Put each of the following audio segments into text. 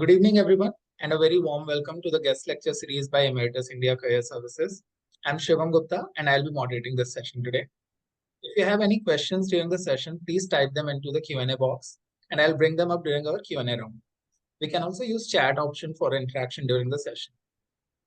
Good evening, everyone, and a very warm welcome to the guest lecture series by Emeritus India Career Services. I'm Shivam Gupta, and I'll be moderating this session today. If you have any questions during the session, please type them into the Q&A box, and I'll bring them up during our Q&A round. We can also use chat option for interaction during the session.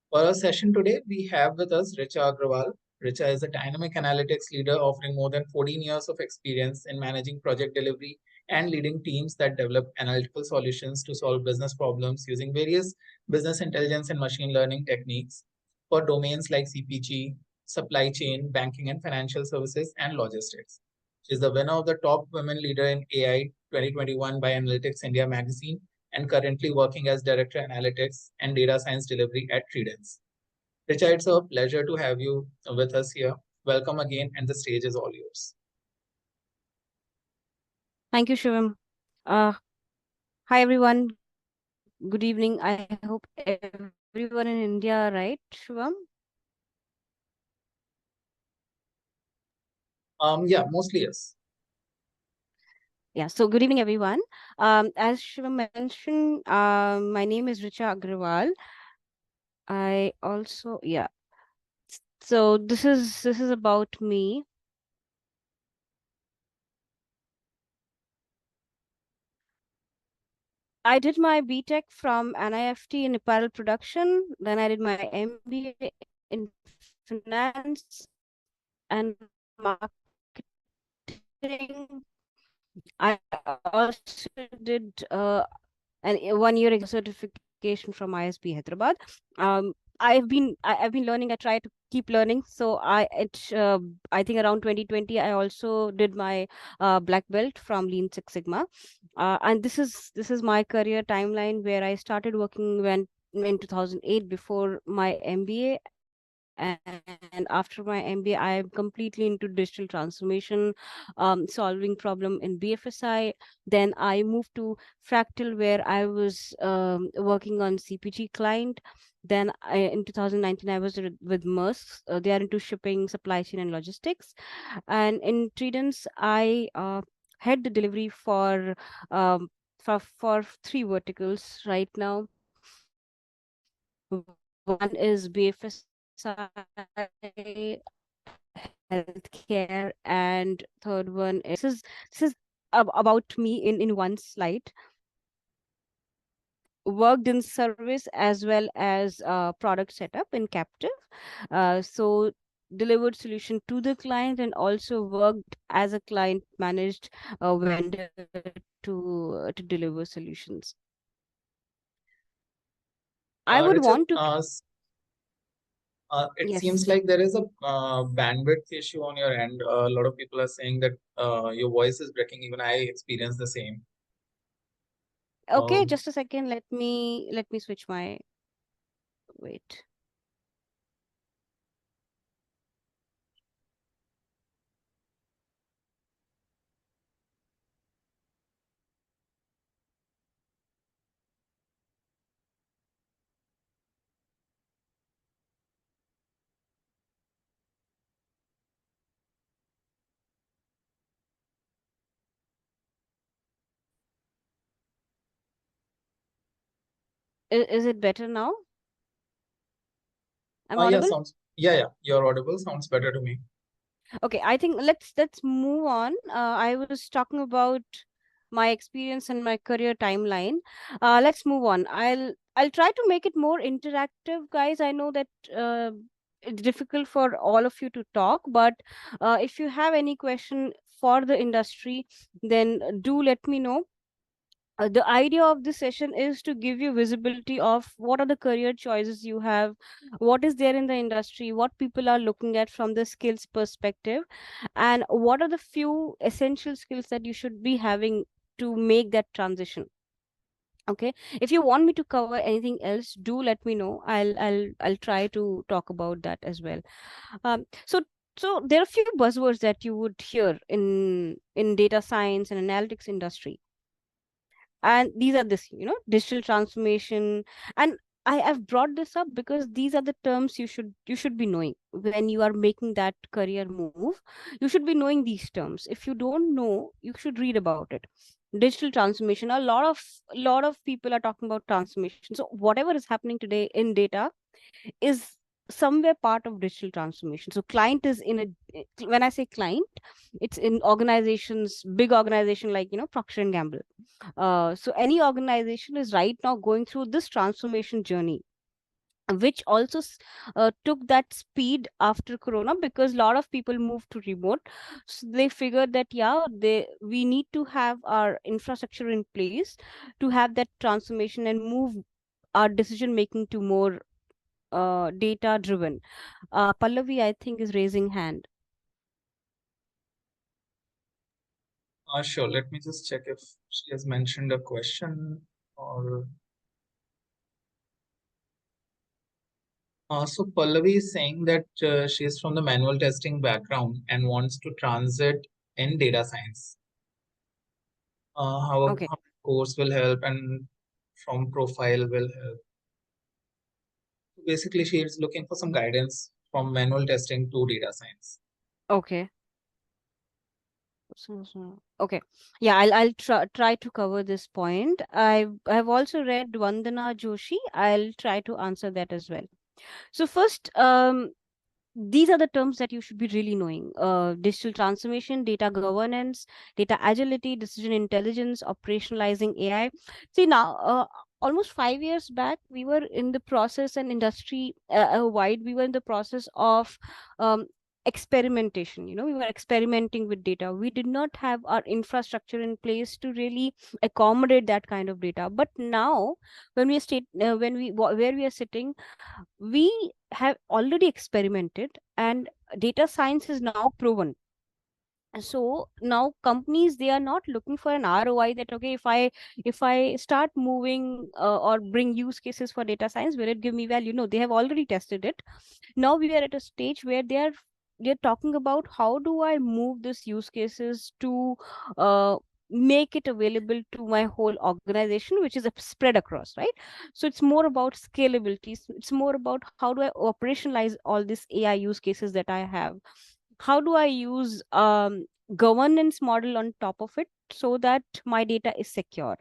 For our session today, we have with us Richa Agarwal. Richa is a dynamic analytics leader offering more than 14 years of experience in managing project delivery and leading teams that develop analytical solutions to solve business problems using various business intelligence and machine learning techniques for domains like CPG, supply chain, banking and financial services, and logistics. She is the winner of the Top Women Leader in AI 2021 by Analytics India magazine and currently working as Director Analytics and Data Science Delivery at Credence. Richa, it's a pleasure to have you with us here. Welcome again, and the stage is all yours. Thank you, Shivam. Hi, everyone. Good evening. I hope everyone in India are right, Shivam? Yeah, mostly yes. Yeah, so good evening, everyone. As Shivam mentioned, my name is Richa Agarwal. I also, yeah. So this is about me. I did my BTech from NIFT in apparel production. Then I did my MBA in finance and marketing. I also did an 1 year certification from ISB Hyderabad. I've been learning. I try to keep learning. So I think around 2020 I also did my black belt from Lean Six Sigma, and this is my career timeline where I started working when in 2008 before my MBA, and after my MBA I am completely into digital transformation, solving problem in BFSI. Then I moved to Fractal where I was working on CPG client. Then in 2019 I was with Maersk. They are into shipping, supply chain and logistics. And in Tridents I head the delivery for three verticals right now. One is BFSI, healthcare, and third one is this is about me in one slide. Worked in service as well as product setup in captive. So delivered solution to the client and also worked as a client managed vendor to deliver solutions. I would Richa, want to it seems yes. like there is a bandwidth issue on your end. A lot of people are saying that your voice is breaking. Even I experience the same. Okay, Um, just a second. Let me switch my wait. Is it better now? I'm yeah, audible? yeah, you're audible. Sounds better to me. Okay, I think let's move on. I was talking about my experience and my career timeline. Let's move on. I'll try to make it more interactive, guys. I know that it's difficult for all of you to talk, but if you have any question for the industry, then do let me know. The idea of this session is to give you visibility of what are the career choices you have, what is there in the industry, what people are looking at from the skills perspective, and what are the few essential skills that you should be having to make that transition. Okay, if you want me to cover anything else, do let me know. I'll try to talk about that as well. So there are a few buzzwords that you would hear in data science and analytics industry, and these are this, digital transformation. And I have brought this up because these are the terms you should be knowing when you are making that career move. You should be knowing these terms. If you don't know, you should read about it. digital transformation. A lot of people are talking about transformation. So whatever is happening today in data is somewhere part of digital transformation. So client is in a, when I say client, it's in organizations, big organization like, Procter and Gamble. So any organization is right now going through this transformation journey, which also took that speed after corona, because a lot of people moved to remote. So they figured that, yeah, we need to have our infrastructure in place to have that transformation and move our decision making to more data driven. Pallavi, I think, is raising hand. Sure. Let me just check if she has mentioned a question or. So Pallavi is saying that she is from the manual testing background and wants to transit in data science. Okay. How course will help and from profile will help. Basically, she is looking for some guidance from manual testing to data science. Okay. Okay. Yeah, I'll try to cover this point. I've also read Vandana Joshi. I'll try to answer that as well. So first, these are the terms that you should be really knowing: digital transformation, data governance, data agility, decision intelligence, operationalizing AI. See now, almost 5 years back, we were in the process, and industry wide, we were in the process of um, experimentation. We were experimenting with data. We did not have our infrastructure in place to really accommodate that kind of data. But now, when we are where we are sitting, we have already experimented, and data science is now proven. So now companies, they are not looking for an ROI, that okay, if I start moving or bring use cases for data science, will it give me value? No, they have already tested it. Now we are at a stage where they're talking about, how do I move this use cases to uh, make it available to my whole organization, which is spread across, right? So it's more about scalability. It's more about, how do I operationalize all these AI use cases that I have? How do I use governance model on top of it, so that my data is secure?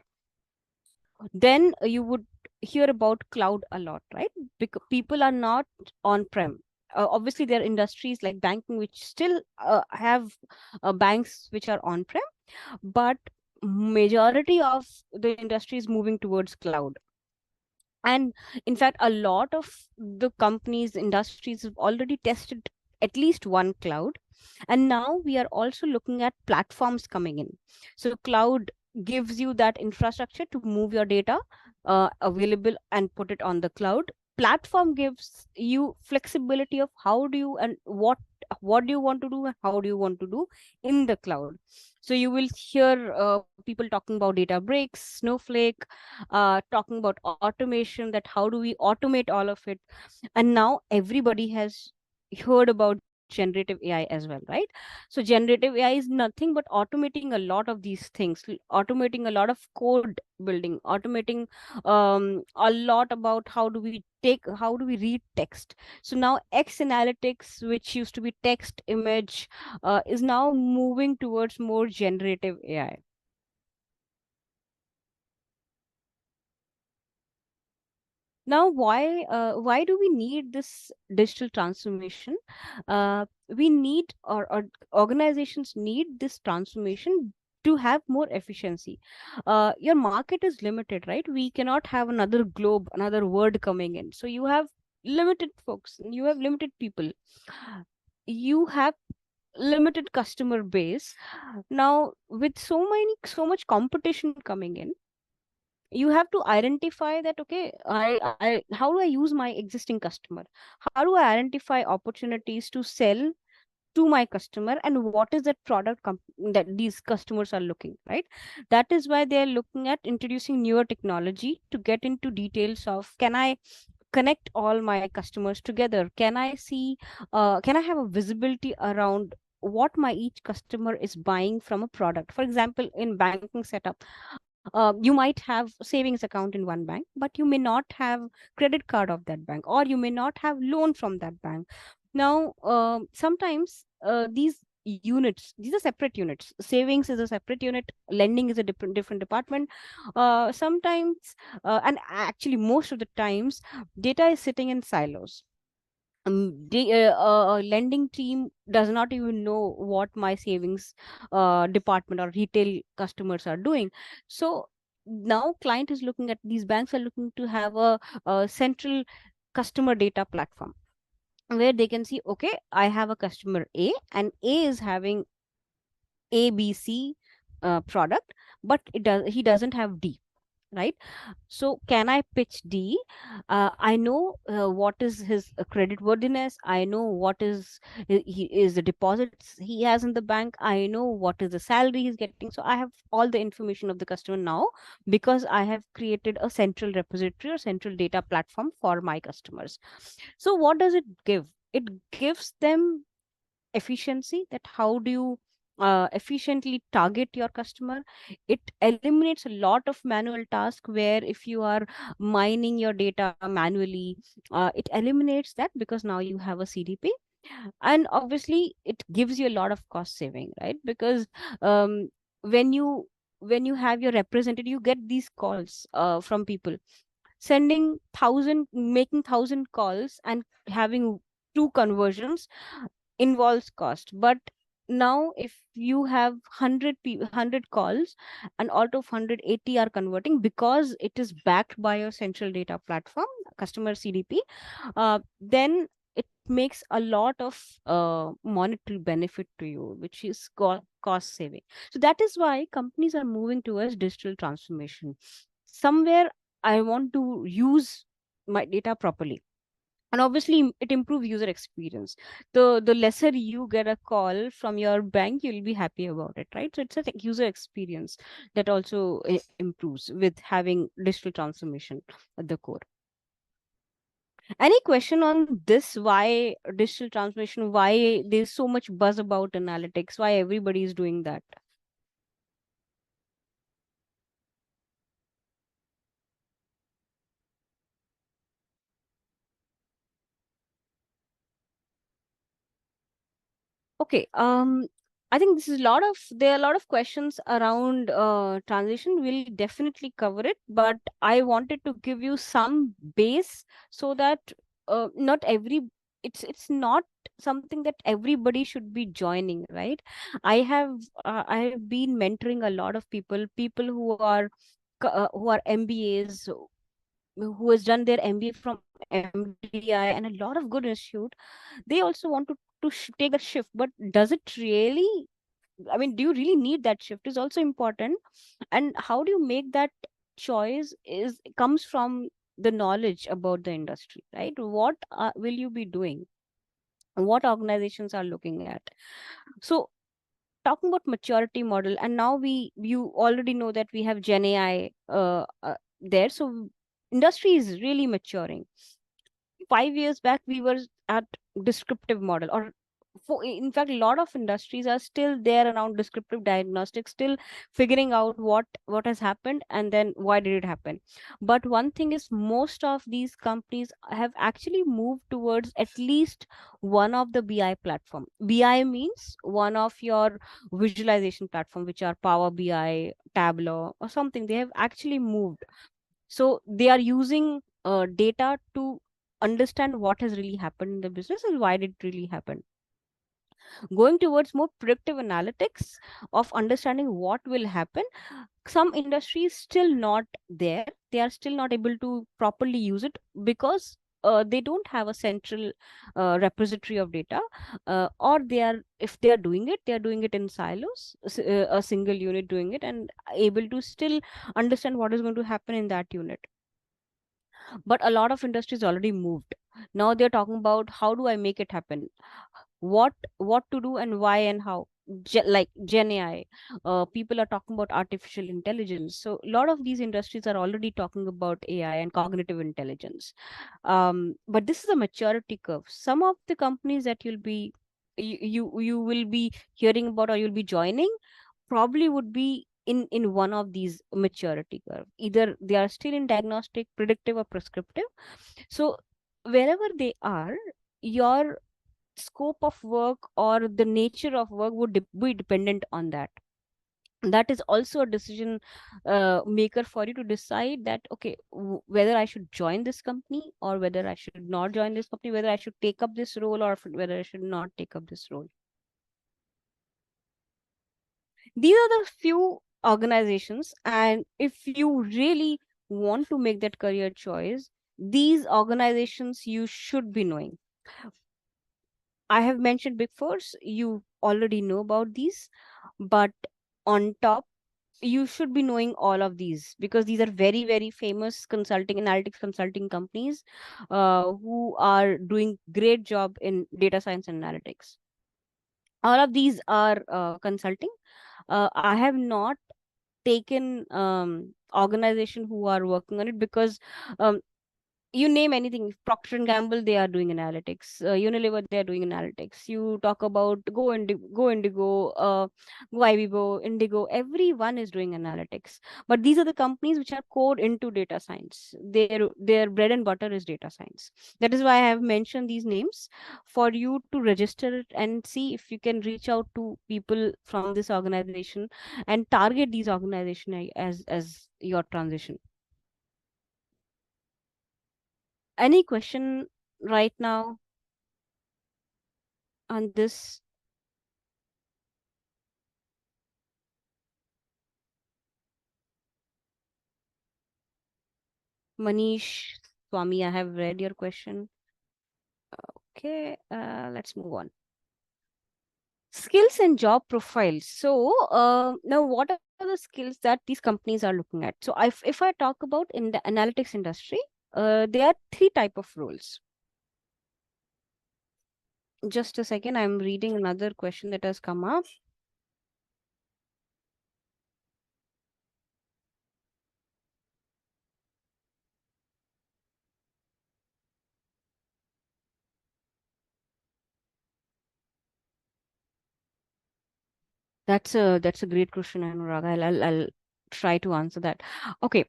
Then you would hear about cloud a lot, right? Because people are not on prem. Obviously, there are industries like banking which still have banks which are on prem, but majority of the industry is moving towards cloud. And in fact, a lot of the companies, industries have already tested at least one cloud. And now we are also looking at platforms coming in. So cloud gives you that infrastructure to move your data available and put it on the cloud. Platform gives you flexibility of how do you, and what do you want to do, and how do you want to do in the cloud. So you will hear people talking about Databricks, Snowflake, talking about automation, that how do we automate all of it. And now everybody has heard about generative AI as well, right? So generative AI is nothing but automating a lot of these things, automating a lot of code building, automating a lot about how do we read text. So now X analytics, which used to be text, image, is now moving towards more generative AI. Now, why do we need this digital transformation? We need, or organizations need this transformation to have more efficiency. Your market is limited, right? We cannot have another globe, another word coming in. So you have limited folks, you have limited people, you have limited customer base. Now, with so much competition coming in, you have to identify that, okay, I how do I use my existing customer? How do I identify opportunities to sell to my customer, and what is that that these customers are looking, right? That is why they are looking at introducing newer technology to get into details of, can I connect all my customers together? Can I see, can I have a visibility around what my each customer is buying from a product? For example, in banking setup, you might have savings account in one bank, but you may not have credit card of that bank, or you may not have loan from that bank. Now, sometimes these units. These are separate units. Savings is a separate unit, lending is a different department. Sometimes and actually most of the times data is sitting in silos. The lending team does not even know what my savings department or retail customers are doing. So now client is looking at, these banks are looking to have a central customer data platform where they can see, okay, I have a customer A, and A is having ABC product, but he doesn't have D, right? So can I pitch D? I know what is his credit worthiness. I know what is the deposits he has in the bank. I know what is the salary he's getting. So I have all the information of the customer now, because I have created a central repository or central data platform for my customers. So what does it give? It gives them efficiency, that how do you efficiently target your customer. It eliminates a lot of manual task, where if you are mining your data manually, it eliminates that, because now you have a CDP. And obviously it gives you a lot of cost saving, right? Because um, when you have your representative, you get these calls from people sending thousand, making thousand calls and having two conversions involves cost. But now if you have 100 calls, and out of 180 are converting, because it is backed by your central data platform, customer CDP, then it makes a lot of monetary benefit to you, which is cost saving. So that is why companies are moving towards digital transformation. Somewhere I want to use my data properly, and obviously it improves user experience. The lesser you get a call from your bank, you'll be happy about it, right? So it's a user experience that also improves with having digital transformation at the core. Any question on this? Why digital transformation? Why there's so much buzz about analytics? Why everybody is doing that? Okay. I think this is a lot of there are a lot of questions around transition. We'll definitely cover it, but I wanted to give you some base, so that not every it's not something that everybody should be joining, right? I have been mentoring a lot of people who are MBAs, who has done their MBA from MDI and a lot of good institute. They also want to take that shift, but does it really, I mean, do you really need that shift is also important. And how do you make that choice is comes from the knowledge about the industry, right? What will you be doing, what organizations are looking at? So talking about maturity model, and now you already know that we have Gen AI there. So industry is really maturing. 5 years back we were at descriptive model, or in fact a lot of industries are still there around descriptive diagnostics, still figuring out what has happened and then why did it happen. But one thing is, most of these companies have actually moved towards at least one of the BI platform. BI means one of your visualization platform, which are Power BI, Tableau or something. They have actually moved, so they are using data to understand what has really happened in the business and why did it really happen. Going towards more predictive analytics of understanding what will happen. Some industries still not there. They are still not able to properly use it, because they don't have a central repository of data, or they are, if they are doing it, they are doing it in silos, a single unit doing it and able to still understand what is going to happen in that unit. But a lot of industries already moved. Now they're talking about, how do I make it happen, what to do and why and how. Like Gen AI, people are talking about artificial intelligence. So a lot of these industries are already talking about AI and cognitive intelligence. But this is a maturity curve. Some of the companies that you will be hearing about, or you'll be joining, probably would be in one of these maturity curve. Either they are still in diagnostic, predictive or prescriptive. So wherever they are, your scope of work or the nature of work would be dependent on that. That is also a decision maker for you to decide that, okay, whether I should join this company or whether I should not join this company, whether I should take up this role or whether I should not take up this role. These are the few organizations, and if you really want to make that career choice, these organizations you should be knowing. I have mentioned Big Fours, you already know about these, but on top, you should be knowing all of these because these are very, very famous consulting, analytics consulting companies who are doing great job in data science and analytics. All of these are consulting. I have not taken organization who are working on it because um, you name anything, Procter and Gamble, they are doing analytics, Unilever, they are doing analytics. You talk about Go Indigo, Go Ivibo, Indigo, everyone is doing analytics. But these are the companies which are core into data science. Their bread and butter is data science. That is why I have mentioned these names for you to register it and see if you can reach out to people from this organization and target these organization as your transition. Any question right now on this? Manish Swami, I have read your question. Okay, let's move on. Skills and job profiles. So, now what are the skills that these companies are looking at? So, if I talk about in the analytics industry, there are three type of roles. Just a second, I'm reading another question that has come up. That's a great question, Anurag. I'll try to answer that. Okay.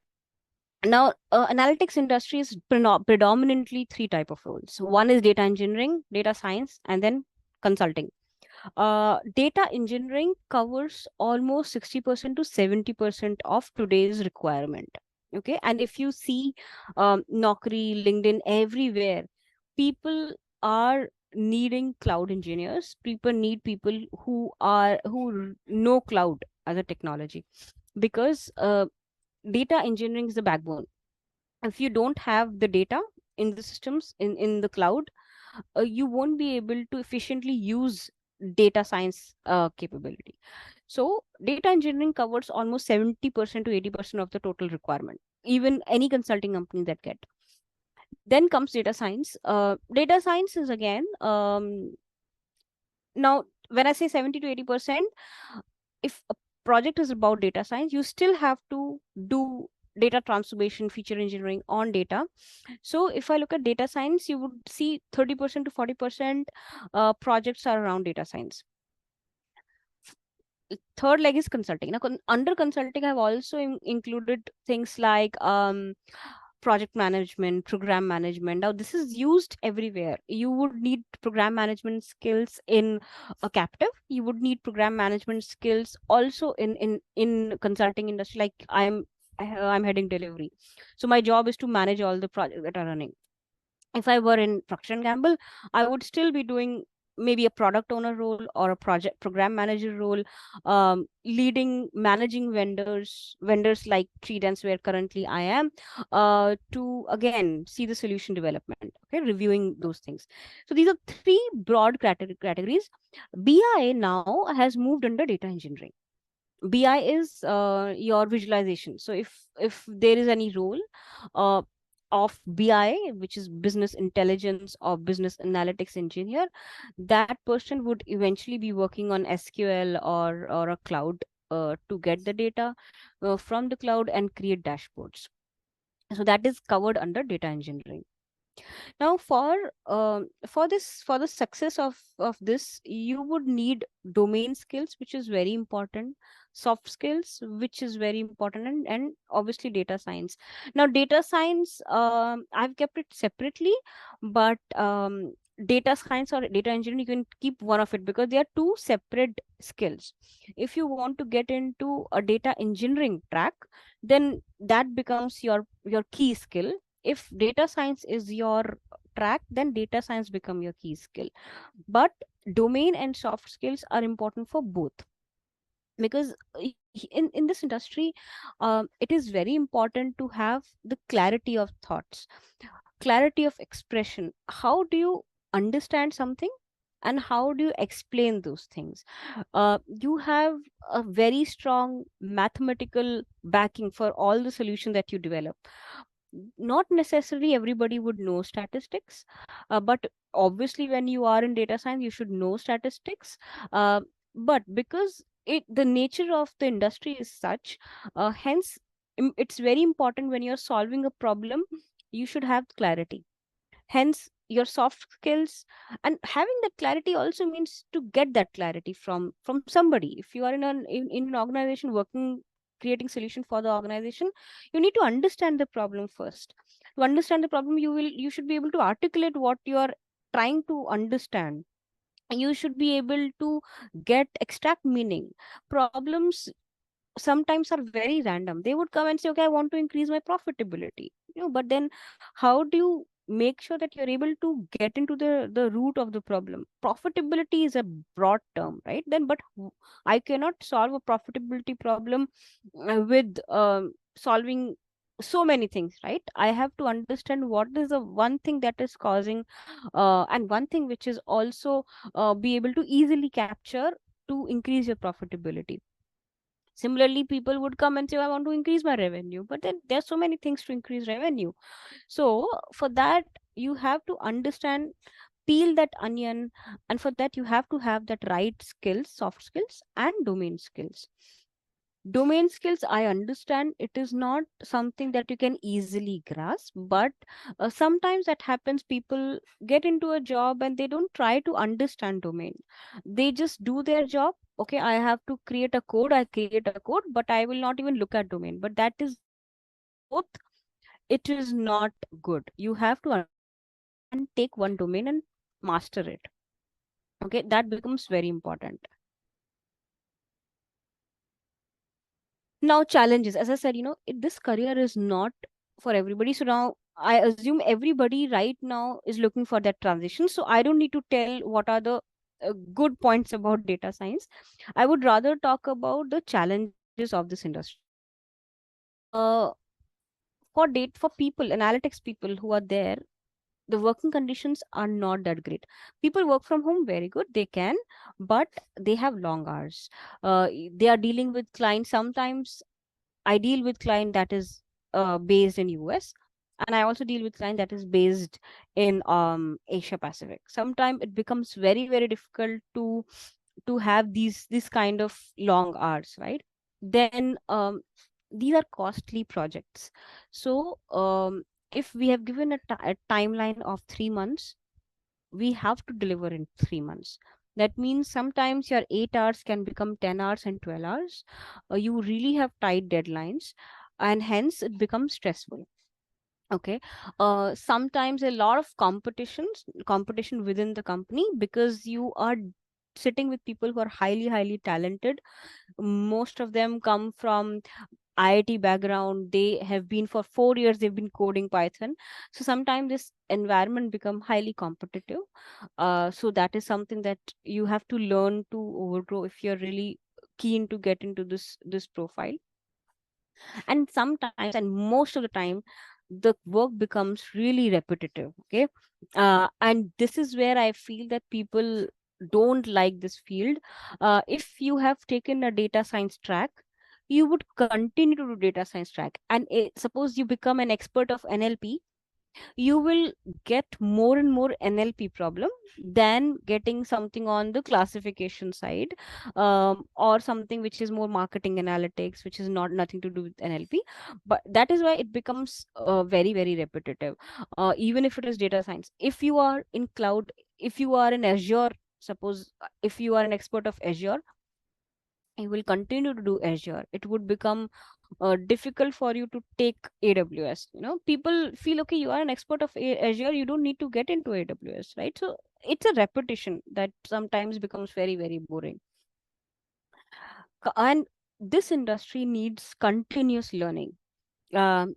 Now, analytics industry is predominantly three type of roles. One is data engineering, data science, and then consulting. Data engineering covers almost 60% to 70% of today's requirement. Okay, and if you see Naukri, LinkedIn, everywhere, people are needing cloud engineers. People need people who know cloud as a technology because data engineering is the backbone. If you don't have the data in the systems in the cloud, you won't be able to efficiently use data science capability. So data engineering covers almost 70% to 80% of the total requirement, even any consulting company that get. Then comes data science. Data science is again, now when I say 70 to 80%, if a project is about data science, you still have to do data transformation, feature engineering on data. So if I look at data science, you would see 30% to 40% projects are around data science. Third leg is consulting. Now, under consulting, I've also included things like project management, program management. Now, this is used everywhere. You would need program management skills in a captive. You would need program management skills also in consulting industry. Like I'm heading delivery, so my job is to manage all the projects that are running. If I were in Procter and Gamble, I would still be doing maybe a product owner role or a project program manager role, leading, managing vendors like Credence, where currently I am, to again see the solution development. Okay, reviewing those things. So these are three broad categories. BI now has moved under data engineering. BI is your visualization. So if there is any role uh, of BI, which is business intelligence or business analytics engineer, that person would eventually be working on SQL or a cloud to get the data from the cloud and create dashboards. So that is covered under data engineering. Now, for the success of this, you would need domain skills, which is very important, soft skills, which is very important, and obviously data science. Now, data science, I've kept it separately, but data science or data engineering, you can keep one of it because they are two separate skills. If you want to get into a data engineering track, then that becomes your key skill. If data science is your track, then data science become your key skill. But domain and soft skills are important for both, because in this industry, it is very important to have the clarity of thoughts, clarity of expression. How do you understand something, and how do you explain those things? You have a very strong mathematical backing for all the solution that you develop. Not necessarily everybody would know statistics, but obviously when you are in data science you should know statistics. uh, but because the nature of the industry is such, hence it's very important when you're solving a problem, you should have clarity. Hence your soft skills, and having that clarity also means to get that clarity from somebody. If you are in an organization working, creating solution for the organization, you need to understand the problem first. To understand the problem, you should be able to articulate what you are trying to understand. You should be able to get extract meaning. Problems sometimes are very random. They would come and say, okay, I want to increase my profitability, but then how do you make sure that you're able to get into the root of the problem? Profitability is a broad term, right? Then but I cannot solve a profitability problem with solving so many things, right? I have to understand what is the one thing that is causing, and one thing which is also be able to easily capture to increase your profitability. Similarly, people would come and say, I want to increase my revenue, but then there's so many things to increase revenue. So for that, you have to understand, peel that onion, and for that you have to have that right skills, soft skills and domain skills. Domain skills, I understand it is not something that you can easily grasp, but sometimes that happens. People get into a job and they don't try to understand domain. They just do their job. Okay, I have to create a code, I create a code, but I will not even look at domain. But that is both, it is not good. You have to understand and take one domain and master it. Okay, that becomes very important. Now, challenges, as I said, this career is not for everybody. So now I assume everybody right now is looking for that transition. So I don't need to tell what are the good points about data science. I would rather talk about the challenges of this industry. Uh, for people, analytics people who are there, the working conditions are not that great. People work from home very good, they can, but they have long hours. They are dealing with clients. Sometimes I deal with client that is based in US, and I also deal with client that is based in Asia Pacific. Sometimes it becomes very very difficult to have these kind of long hours, right? Then these are costly projects. So if we have given a timeline of 3 months, we have to deliver in 3 months. That means sometimes your 8 hours can become 10 hours and 12 hours. You really have tight deadlines, and hence it becomes stressful. Okay. Sometimes a lot of competition within the company, because you are sitting with people who are highly highly talented. Most of them come from IIT background. They have been for 4 years, they've been coding Python. So sometimes this environment become highly competitive. So that is something that you have to learn to overgrow if you're really keen to get into this profile. And sometimes, and most of the time, the work becomes really repetitive. Okay. And this is where I feel that people don't like this field. If you have taken a data science track, you would continue to do data science track, and suppose you become an expert of NLP, you will get more and more NLP problem than getting something on the classification side, or something which is more marketing analytics, which is not nothing to do with NLP. But that is why it becomes very very repetitive. Even if it is data science, if you are in cloud, if you are in Azure, suppose if you are an expert of Azure, you will continue to do Azure. It would become difficult for you to take AWS. People feel, okay, you are an expert of Azure, you don't need to get into AWS, right? So it's a repetition that sometimes becomes very, very boring. And this industry needs continuous learning. Um,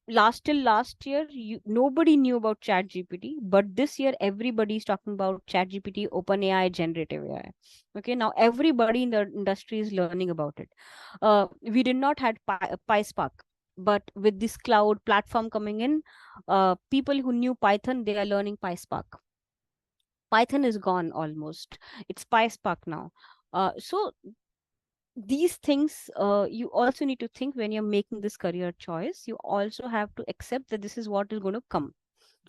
last year, nobody knew about chat gpt, but this year everybody is talking about chat gpt, open AI, generative AI. Okay, now everybody in the industry is learning about it. We did not had PySpark, but with this cloud platform coming in, people who knew Python, they are learning PySpark. Python is gone almost, it's PySpark now. So these things, you also need to think when you're making this career choice. You also have to accept that this is what is going to come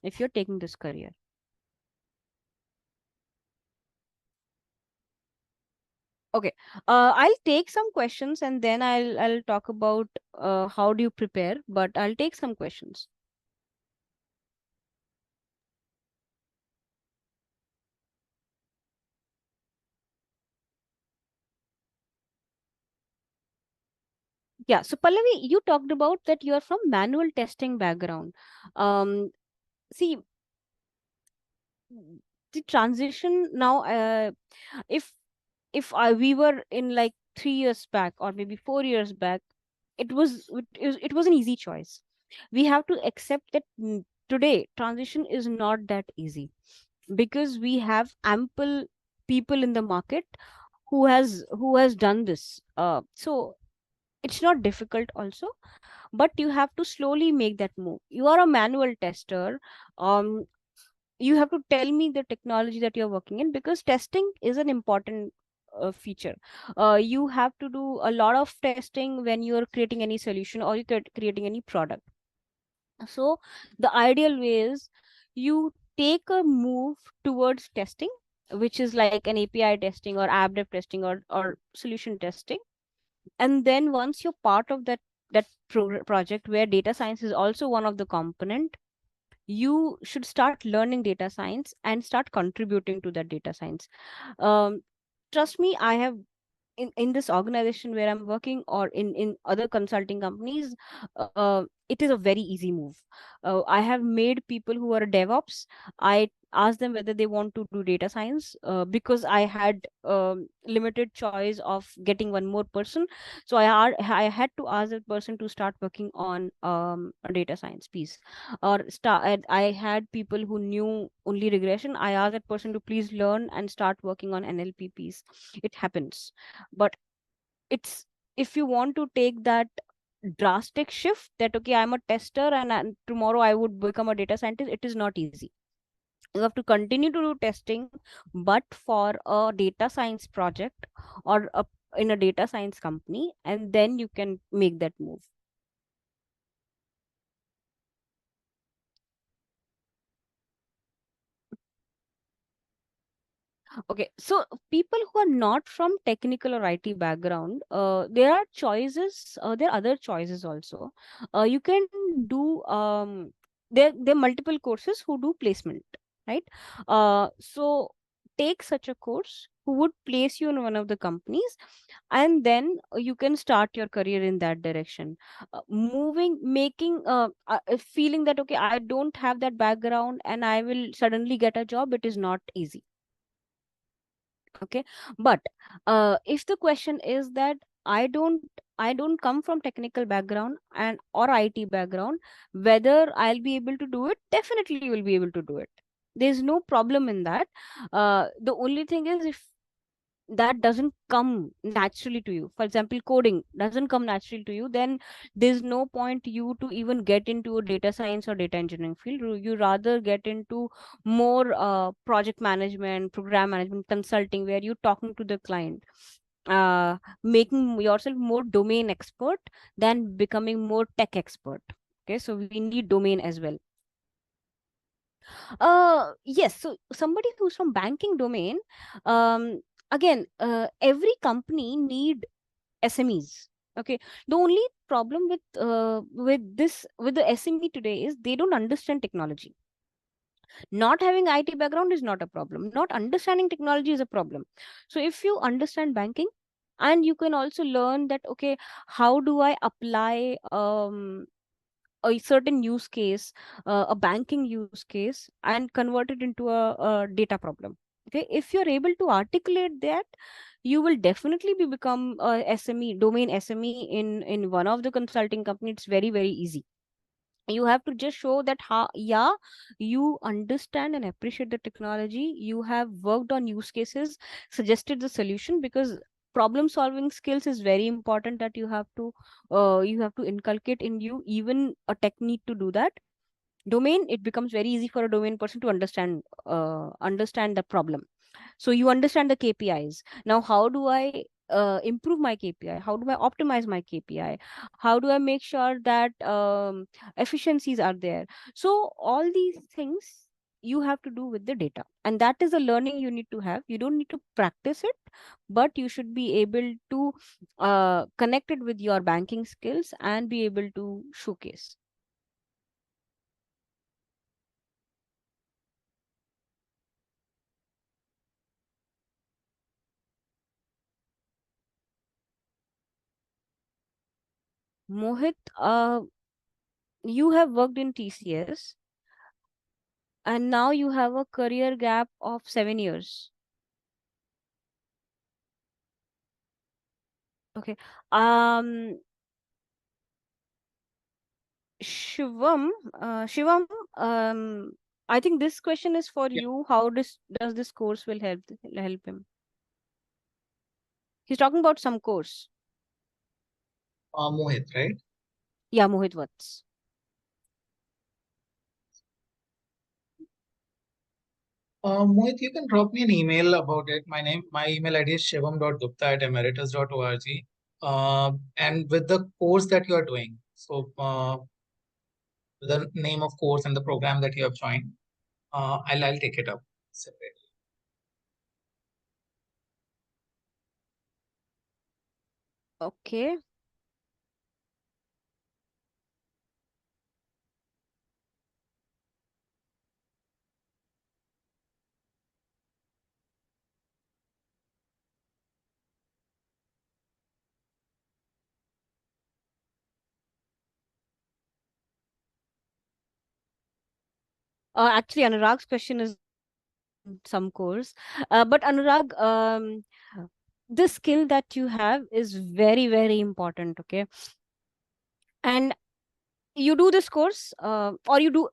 if you're taking this career. Okay, I'll take some questions and then I'll talk about how do you prepare, but I'll take some questions. Yeah, so Pallavi, you talked about that you're from manual testing background. See, the transition now, if we were in like 3 years back or maybe 4 years back, it was an easy choice. We have to accept that today transition is not that easy, because we have ample people in the market who has done this. So it's not difficult also, but you have to slowly make that move. You are a manual tester. um you have to tell me the technology that you're working in, because testing is an important feature. You have to do a lot of testing when you're creating any solution or you're creating any product. So the ideal way is you take a move towards testing, which is like an API testing or app dev testing or solution testing. And then once you're part of that project where data science is also one of the component, you should start learning data science and start contributing to that data science. um, Trust me, I have, in this organization where I'm working or in other consulting companies, it is a very easy move. I have made people who are DevOps, I asked them whether they want to do data science, because I had limited choice of getting one more person. So I had to ask that person to start working on a data science piece, or start. I had people who knew only regression. I asked that person to please learn and start working on NLP piece. It happens. But it's, if you want to take that drastic shift that, okay, I'm a tester and tomorrow I would become a data scientist, it is not easy. You have to continue to do testing, but for a data science project or in a data science company, and then you can make that move. Okay, so people who are not from technical or IT background, there are choices. There are other choices also. You can do, there are multiple courses who do placement, right? So take such a course who would place you in one of the companies, and then you can start your career in that direction. Feeling that, okay, I don't have that background and I will suddenly get a job. It is not easy. Okay, but if the question is that I don't come from technical background and or IT background, whether I'll be able to do it, definitely you will be able to do it. There's no problem in that. The only thing is, if that doesn't come naturally to you, for example coding doesn't come naturally to you, then there's no point you to even get into a data science or data engineering field. You rather get into more project management, program management, consulting, where you're talking to the client, making yourself more domain expert than becoming more tech expert. Okay, so we need domain as well. Yes. So somebody who's from banking domain, um, again, every company need SMEs. Okay. The only problem with the SME today is they don't understand technology. Not having IT background is not a problem. Not understanding technology is a problem. So if you understand banking, And you can also learn that, okay, how do I apply a certain use case, a banking use case, and convert it into a data problem. Okay, if you're able to articulate that, you will definitely become a SME, domain SME in one of the consulting company. It's very, very easy. You have to just show that how, yeah, you understand and appreciate the technology, you have worked on use cases, suggested the solution, because problem solving skills is very important, that you have to inculcate in you even a technique to do that. Domain, it becomes very easy for a domain person to understand the problem. So you understand the KPIs. Now, how do I improve my KPI? How do I optimize my KPI? How do I make sure that efficiencies are there? So all these things you have to do with the data, and that is a learning you need to have. You don't need to practice it, but you should be able to connect it with your banking skills and be able to showcase. Mohit, you have worked in TCS, and now you have a career gap of 7 years. Okay. Um, Shivam, I think this question is for Yeah, you. How does this course will help him? He's talking about some course. Mohit, right? Yeah, Mohit, what's? Mohit, you can drop me an email about it. My email ID is shivam.gupta@emeritus.org. And with the course that you are doing, so the name of course and the program that you have joined, I'll take it up separately. Okay. Actually, Anurag's question is some course. But Anurag, the skill that you have is very, very important. Okay. And you do this course, or you do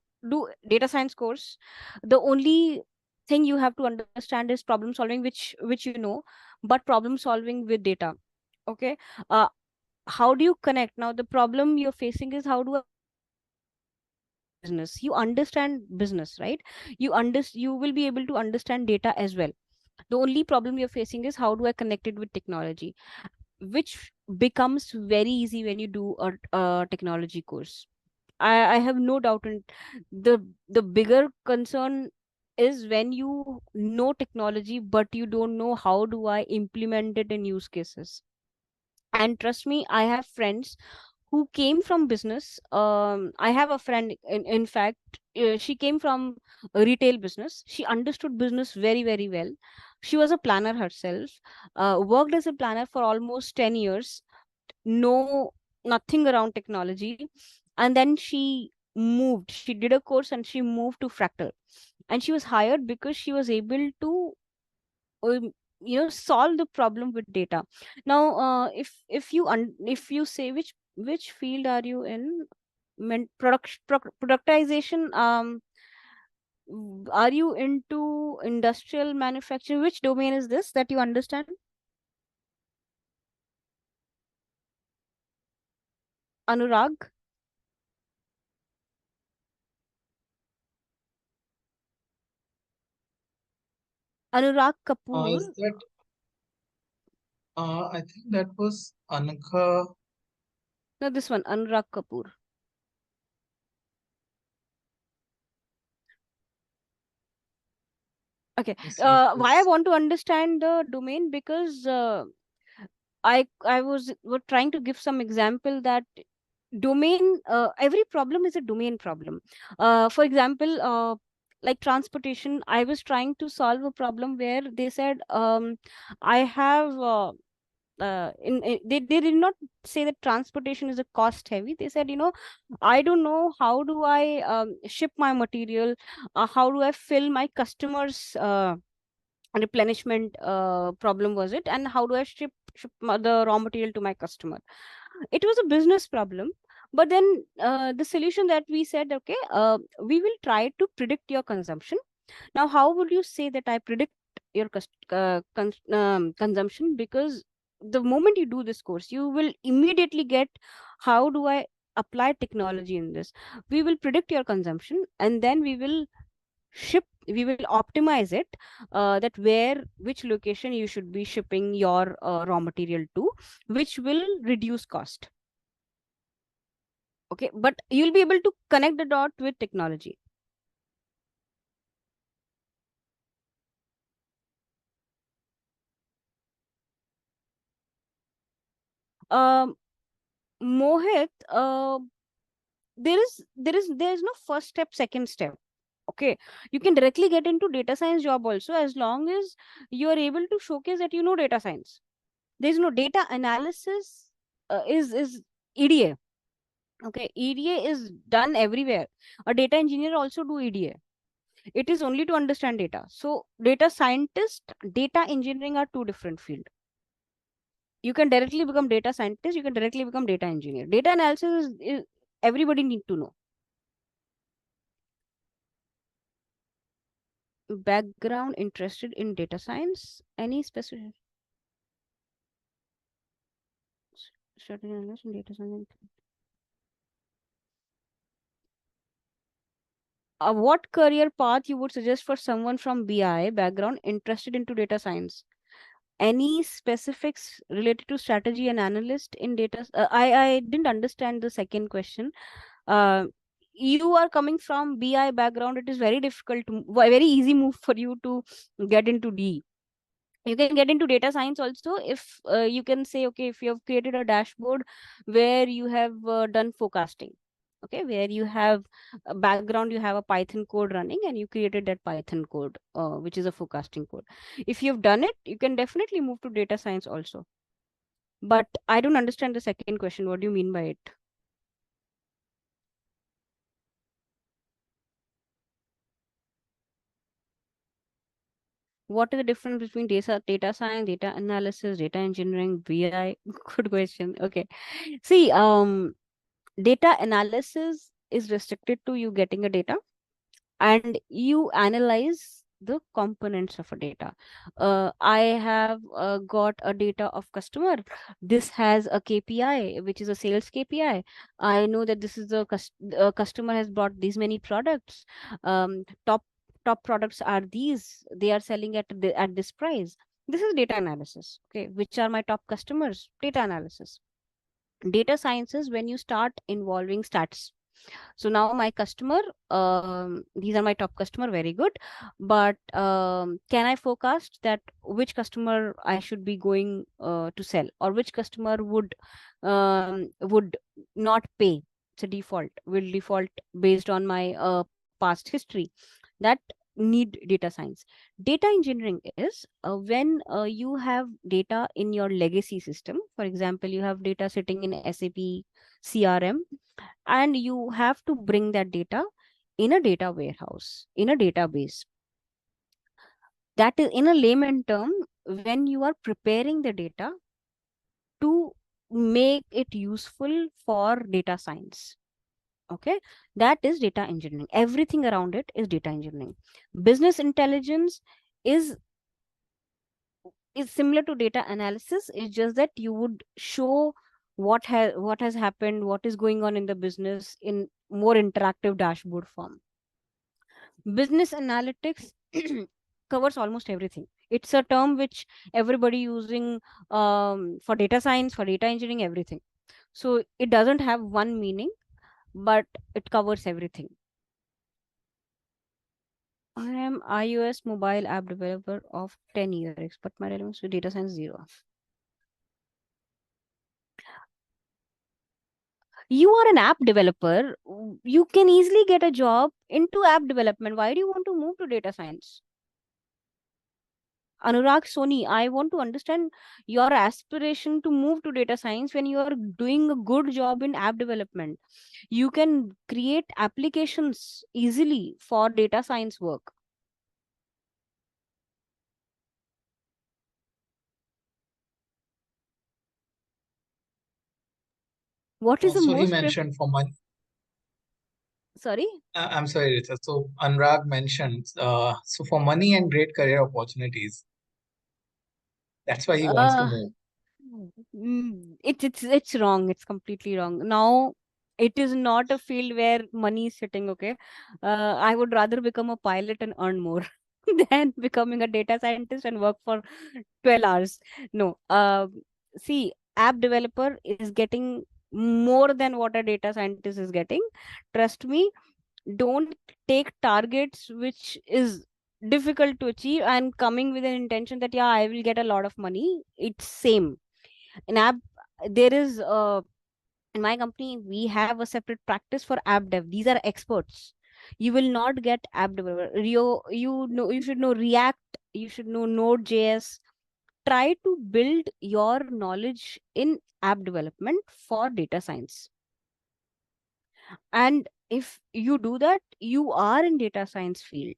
data science course. The only thing you have to understand is problem solving, which you know, but problem solving with data. Okay. uh, how do you connect? Now the problem you're facing is, how do I business? You understand business, right? You will be able to understand data as well. The only problem you're facing is, how do I connect it with technology, which becomes very easy when you do a technology course. I have no doubt in the bigger concern is when you know technology, but you don't know how do I implement it in use cases. And trust me, I have friends who came from business. I have a friend, in fact, she came from a retail business. She understood business very, very well. She was a planner herself, worked as a planner for almost 10 years, know nothing around technology. And then she did a course and she moved to Fractal. And she was hired because she was able to solve the problem with data. Now if you say, which field are you in? Productization. Are you into industrial manufacturing? Which domain is this that you understand? Anurag? Anurag Kapoor? Is that I think that was Anka. No, this one, Anurag Kapoor. Okay. Let me see if Why I this. want to understand the domain, because I was were trying to give some example that domain, every problem is a domain problem. For example, like transportation, I was trying to solve a problem where they said, I have they did not say that transportation is a cost heavy. They said, I don't know how do I ship my material, how do I fill my customers replenishment problem was it, and how do I ship the raw material to my customer. It was a business problem. But then the solution that we said, okay, we will try to predict your consumption. Now how would you say that I predict your consumption? Because the moment you do this course, you will immediately get how do I apply technology in this. We will predict your consumption, and then we will optimize it, that where which location you should be shipping your raw material to, which will reduce cost. Okay, but you'll be able to connect the dot with technology. um Mohit, there is no first step, second step. Okay, you can directly get into data science job also, as long as you are able to showcase that you know data science. There is no data analysis, is EDA. Okay, EDA is done everywhere. A data engineer also do EDA. It is only to understand data. So data scientist, data engineering are two different field. You can directly become data scientist, you can directly become data engineer. Data analysis is everybody need to know. Background interested in data science, any specific certain analyst in data science. What career path you would suggest for someone from BI background interested into data science? Any specifics related to strategy and analyst in data? I didn't understand the second question. uh, you are coming from BI background, it is very difficult to very easy move for you to get into D. You can get into data science also if you can say, okay, if you have created a dashboard where you have done forecasting, okay, where you have a background, you have a Python code running and you created that Python code, which is a forecasting code. If you've done it, you can definitely move to data science also. But I don't understand the second question. What do you mean by it? What is the difference between data science, data analysis, data engineering, BI? Good question. Okay. See, data analysis is restricted to you getting a data and you analyze the components of a data. I have got a data of customer. This has a KPI, which is a sales KPI. I know that this is the customer has bought these many products. Top products are these. They are selling at this price. This is data analysis. Okay, which are my top customers? Data analysis. Data science is when you start involving stats. So now my customer, these are my top customer, very good. But can I forecast that which customer I should be going to sell, or which customer would not pay? It's a default, will default based on my past history. That need data science. Data engineering is when you have data in your legacy system. For example, you have data sitting in SAP CRM, and you have to bring that data in a data warehouse, in a database. That is, in a layman term, when you are preparing the data to make it useful for data science. Okay, that is data engineering. Everything around it is data engineering. Business intelligence is similar to data analysis. It's just that you would show what has happened, what is going on in the business in more interactive dashboard form. Business analytics covers almost everything. It's a term which everybody using for data science, for data engineering, everything. So it doesn't have one meaning, but it covers everything. I am iOS mobile app developer of 10 years, but my relevance with data science zero. You are an app developer. You can easily get a job into app development. Why do you want to move to data science? Anurag Soni, I want to understand your aspiration to move to data science when you are doing a good job in app development. You can create applications easily for data science work. What is the So he most mentioned for money. sorry? I'm sorry, Richa. So Anurag mentioned, so for money and great career opportunities, that's why he wants to Uh, move. it's wrong. It's completely wrong. Now, it is not a field where money is sitting. Okay, I would rather become a pilot and earn more than becoming a data scientist and work for 12 hours. No. See, app developer is getting more than what a data scientist is getting. Trust me. Don't take targets which is difficult to achieve and coming with an intention that yeah, I will get a lot of money. It's same in app. There is in my company we have a separate practice for app dev. These are experts. You will not get app developer. You know, you should know React, you should know Node.js. Try to build your knowledge in app development for data science. And if you do that, you are in data science field.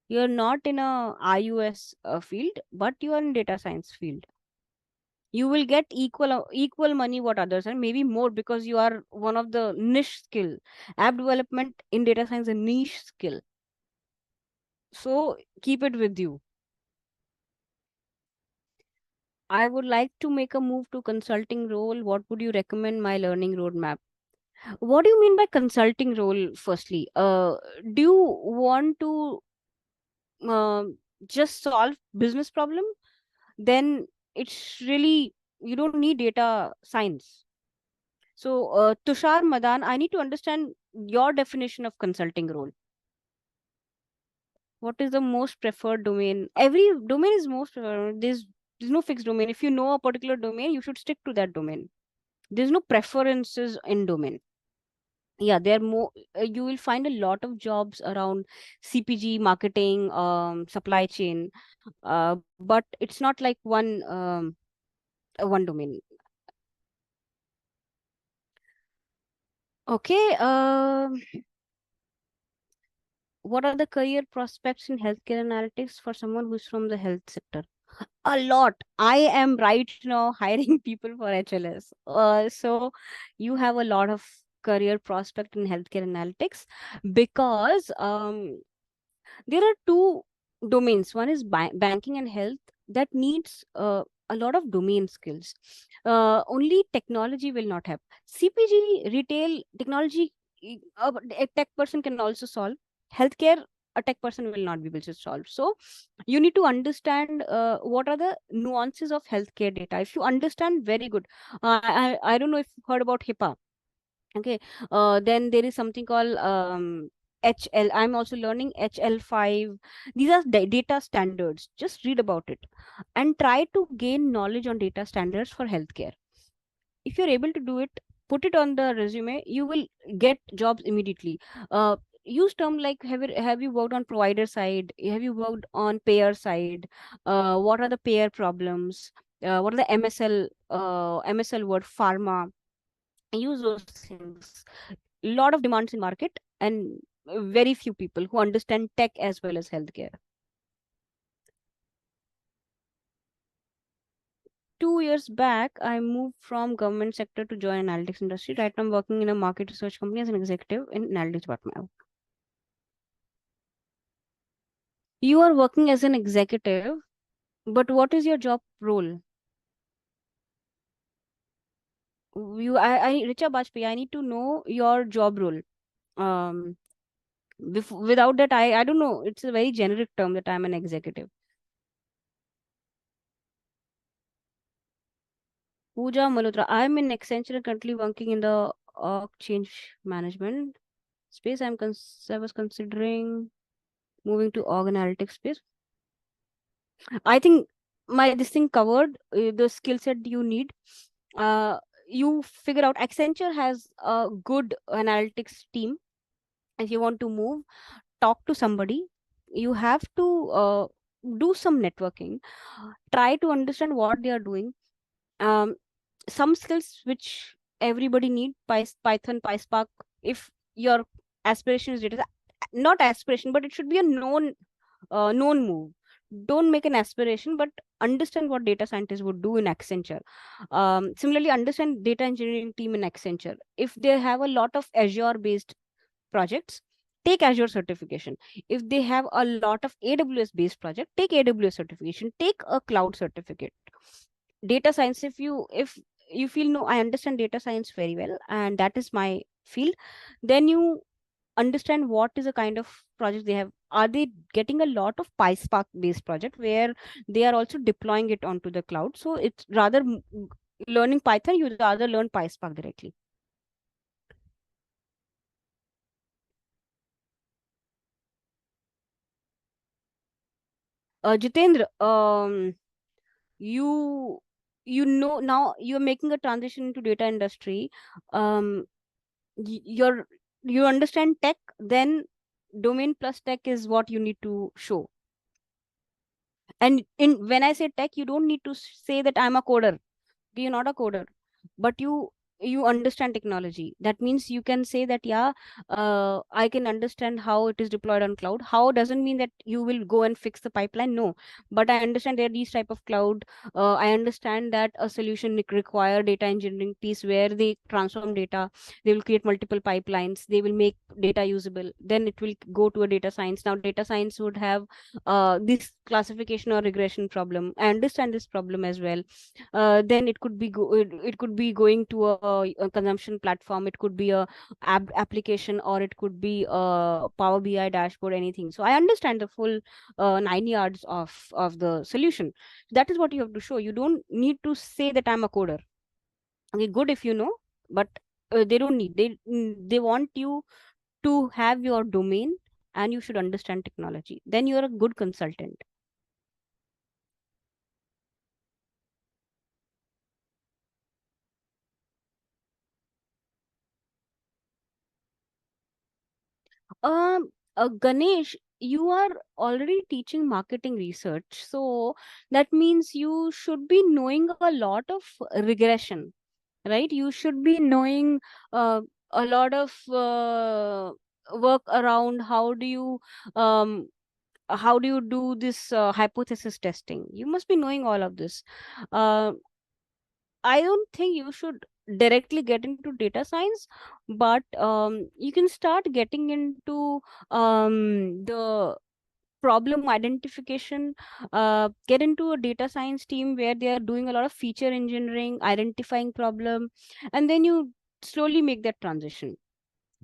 You're not in a iOS field, but you are in data science field. You will get equal money what others, and maybe more, because you are one of the niche skill. App development in data science is a niche skill. So keep it with you. I would like to make a move to consulting role. What would you recommend my learning roadmap? What do you mean by consulting role firstly? Do you want to just solve business problem? Then it's really, you don't need data science. So Tushar Madan, I need to understand your definition of consulting role. What is the most preferred domain? Every domain is most preferred. There's no fixed domain. If you know a particular domain, you should stick to that domain. There's no preferences in domain. Yeah, there are more. You will find a lot of jobs around CPG, marketing, supply chain, but it's not like one domain. Okay. What are the career prospects in healthcare analytics for someone who's from the health sector? A lot. I am right now hiring people for HLS. So you have a lot of career prospect in healthcare analytics, because there are two domains. One is banking and health that needs a lot of domain skills. Only technology will not have. CPG, retail, technology, a tech person can also solve. Healthcare, a tech person will not be able to solve. So you need to understand what are the nuances of healthcare data. If you understand, very good. I don't know if you've heard about HIPAA. Okay. Then there is something called HL. I'm also learning HL5. These are data standards. Just read about it and try to gain knowledge on data standards for healthcare. If you're able to do it, put it on the resume. You will get jobs immediately. uh, Use term like, have you worked on provider side, have you worked on payer side, what are the payer problems, what are the MSL word, pharma. Use those things. Lot of demands in market, and very few people who understand tech as well as healthcare. 2 years back, I moved from government sector to join analytics industry. Right now, I'm working in a market research company as an executive in analytics department. You are working as an executive, but what is your job role? Richa Bajpayee, I need to know your job role. Um, Without that, I don't know. It's a very generic term that I'm an executive. Pooja Malhotra, I'm in Accenture, currently working in the change management space. I was considering moving to org analytics space. I think my this thing covered the skill set you need. Uh, you figure out Accenture has a good analytics team. If you want to move, talk to somebody. You have to do some networking, try to understand what they are doing. um, some skills which everybody need, Python, PySpark. If your aspiration is data, not aspiration, but it should be a known move. Don't make an aspiration, but understand what data scientists would do in Accenture. Similarly, understand data engineering team in Accenture. If they have a lot of Azure based projects, take Azure certification. If they have a lot of AWS based project, take AWS certification, take a cloud certificate. Data science, if you feel, no, I understand data science very well and that is my field, then you understand what is the kind of project they have. Are they getting a lot of PySpark based project where they are also deploying it onto the cloud? So it's rather learning Python, you rather learn PySpark directly. Jitendra, you know, now you're making a transition into data industry. um you're, you understand tech, then domain plus tech is what you need to show. And in when I say tech, you don't need to say that I'm a coder. You're not a coder, but you understand technology. That means you can say that, yeah, I can understand how it is deployed on cloud. How doesn't mean that you will go and fix the pipeline, no, but I understand there are these type of cloud. I understand that a solution require data engineering piece where they transform data, they will create multiple pipelines, they will make data usable, then it will go to a data science. Now data science would have this classification or regression problem. I understand this problem as well. Then it could be it could be going to a consumption platform, it could be a application, or it could be a Power BI dashboard, anything. So I understand the full 9 yards of the solution. That is what you have to show. You don't need to say that I'm a coder. Okay, good if you know, but they don't need, they want you to have your domain, and you should understand technology, then you're a good consultant. Ganesh, you are already teaching marketing research, so that means you should be knowing a lot of regression, right? You should be knowing a lot of work around um, how do you do this hypothesis testing. You must be knowing all of this. Uh, I don't think you should directly get into data science, but you can start getting into the problem identification. Get into a data science team where they are doing a lot of feature engineering, identifying problem, and then you slowly make that transition.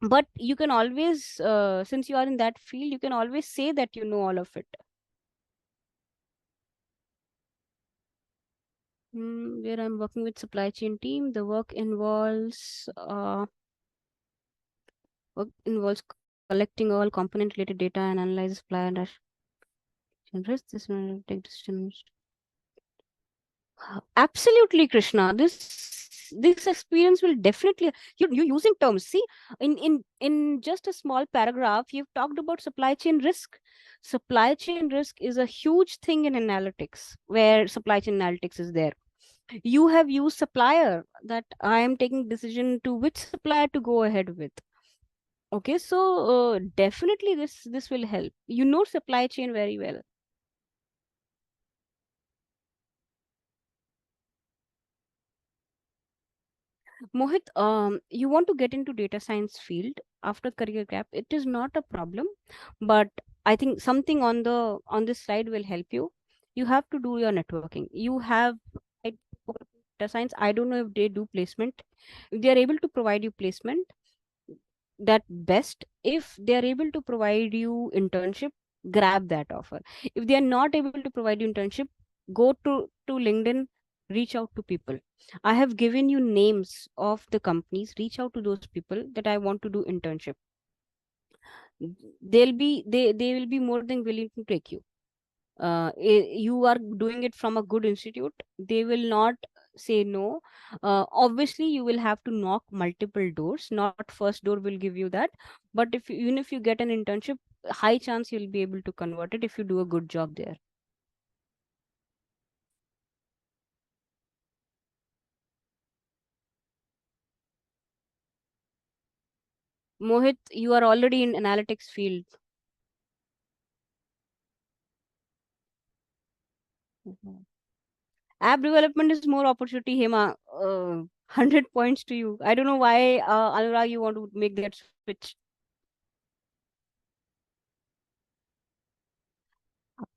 But you can always, since you are in that field, you can always say that you know all of it. Where I'm working with supply chain team, the work involves collecting all component related data and analyze supply and risk. This will take decisions. Absolutely, Krishna. This experience will definitely, you using terms. See, in just a small paragraph, you've talked about supply chain risk. Supply chain risk is a huge thing in analytics, where supply chain analytics is there. You have used supplier, that I am taking decision to which supplier to go ahead with. Okay, so definitely this will help. You know supply chain very well. Mohit, you want to get into data science field after career gap. It is not a problem, but I think something on this slide will help you. You have to do your networking. You have data science. I don't know if they do placement. If they are able to provide you placement, that best. If they are able to provide you internship, grab that offer. If they are not able to provide you internship, go to LinkedIn, reach out to people. I have given you names of the companies. Reach out to those people that I want to do internship. They will be more than willing to take you. You are doing it from a good institute, they will not say no. Obviously you will have to knock multiple doors, not first door will give you that, but if even if you get an internship, high chance you'll be able to convert it if you do a good job there. Mohit, you are already in analytics field. Mhm. App development is more opportunity, Hema. 100 points to you. I don't know why, Anurag, you want to make that switch.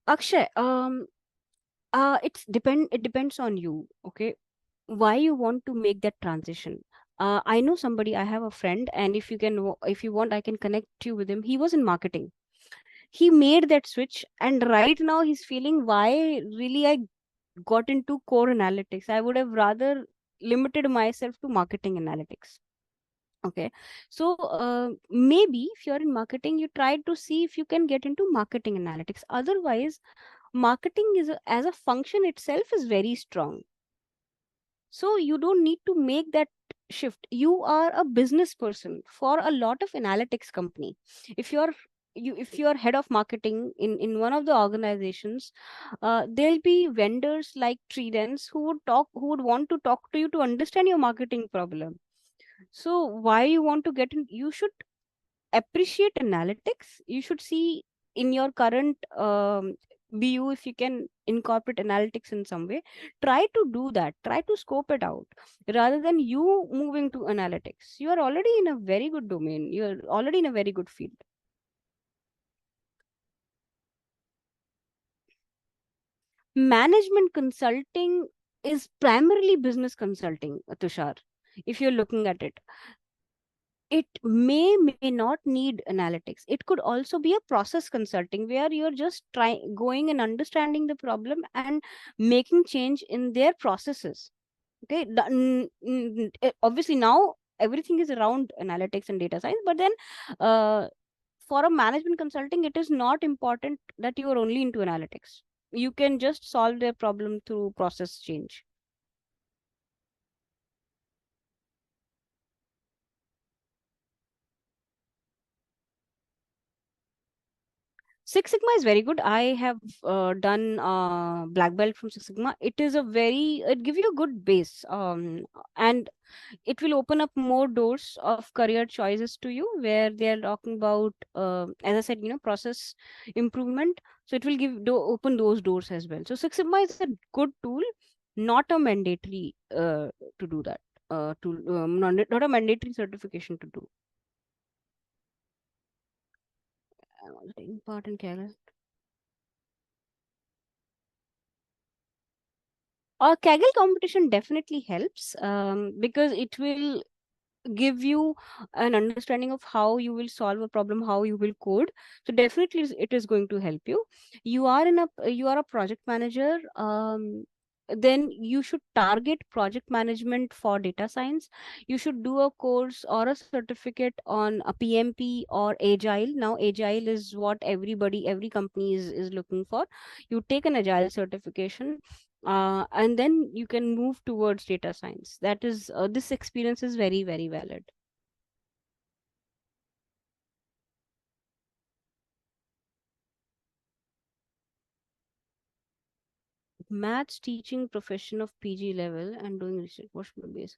Akshay, it depends on you. Okay, why you want to make that transition. I know somebody. I have a friend, and if you want, I can connect you with him. He was in marketing. He made that switch, and right now he's feeling why really I got into core analytics. I would have rather limited myself to marketing analytics. Okay, so maybe if you're in marketing, you try to see if you can get into marketing analytics. Otherwise, marketing as a function itself is very strong, so you don't need to make that shift. You are a business person for a lot of analytics company. If you're head of marketing in one of the organizations, there'll be vendors like Tridents who would want to talk to you to understand your marketing problem. So why you want to get in? You should appreciate analytics. You should see in your current BU if you can incorporate analytics in some way. Try to do that. Try to scope it out rather than you moving to analytics. You are already in a very good domain. You are already in a very good field. Management consulting is primarily business consulting, Tushar. If you're looking at it, it may not need analytics. It could also be a process consulting where you're just trying going and understanding the problem and making change in their processes. Okay, obviously now everything is around analytics and data science, but then uh, for a management consulting, it is not important that you are only into analytics. You can just solve their problem through process change. Six Sigma is very good. I have done black belt from Six Sigma. It gives you a good base, and it will open up more doors of career choices to you where they are talking about, as I said, process improvement. So it will open those doors as well. So Six Sigma is a good tool, not a mandatory to do that. Not a mandatory certification to do. I'm also taking part in Kaggle. Kaggle competition definitely helps because it will give you an understanding of how you will solve a problem, how you will code. So definitely it is going to help you. You are a project manager. Then you should target project management for data science. You should do a course or a certificate on a PMP or agile. Now agile is what every company is looking for. You take an agile certification, and then you can move towards data science. That is This experience is very, very valid. Maths teaching profession of PG level and doing research. What should be base?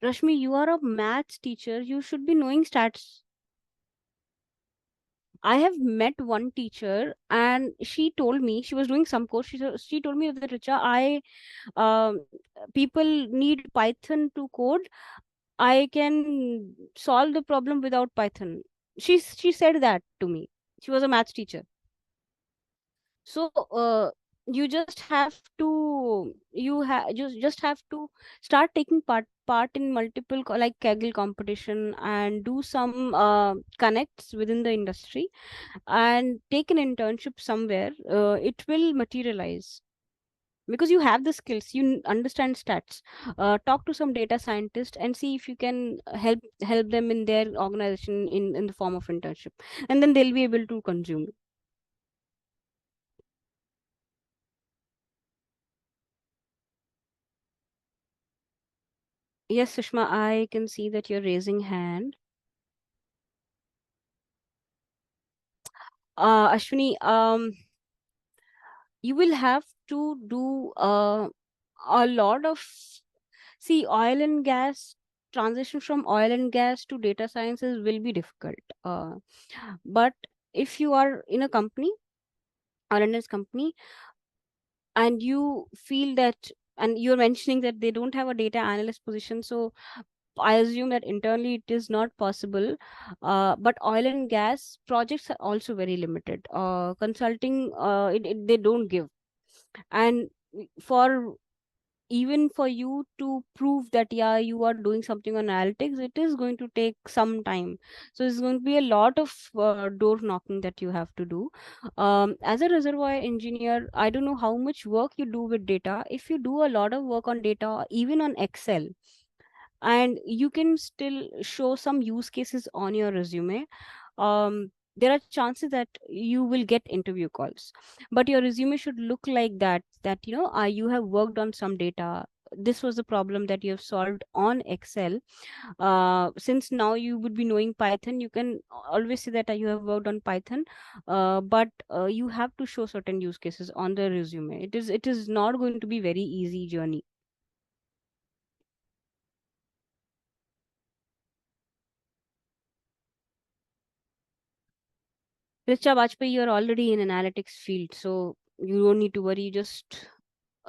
Rashmi, you are a maths teacher. You should be knowing stats. I have met one teacher, and she told me she was doing some course. She told me that, Richa, um, people need Python to code. I can solve the problem without Python. She said that to me. She was a maths teacher. So you just have to just have to start taking part in multiple like Kaggle competition and do some connects within the industry and take an internship somewhere. It will materialize because you have the skills. You understand stats. Talk to some data scientist and see if you can help them in their organization in the form of internship, and then they'll be able to consume. Yes, Sushma, I can see that you're raising hand. Ashwini, you will have to do a lot of, see, oil and gas. transition from oil and gas to data sciences will be difficult. But if you are in a company, R&S company, and you feel that, and you're mentioning that they don't have a data analyst position, so I assume that internally it is not possible. But oil and gas projects are also very limited. Consulting, they don't give. And for even for you to prove that yeah, you are doing something on analytics, it is going to take some time. So it's going to be a lot of door knocking that you have to do. As a reservoir engineer, I don't know how much work you do with data. If you do a lot of work on data, even on Excel, and you can still show some use cases on your resume, there are chances that you will get interview calls. But your resume should look like that you have worked on some data. This was the problem that you have solved on Excel. Since now you would be knowing Python, you can always say that you have worked on Python. But you have to show certain use cases on the resume. It is not going to be very easy journey. Richa Bajpayee, you're already in analytics field, so you don't need to worry. Just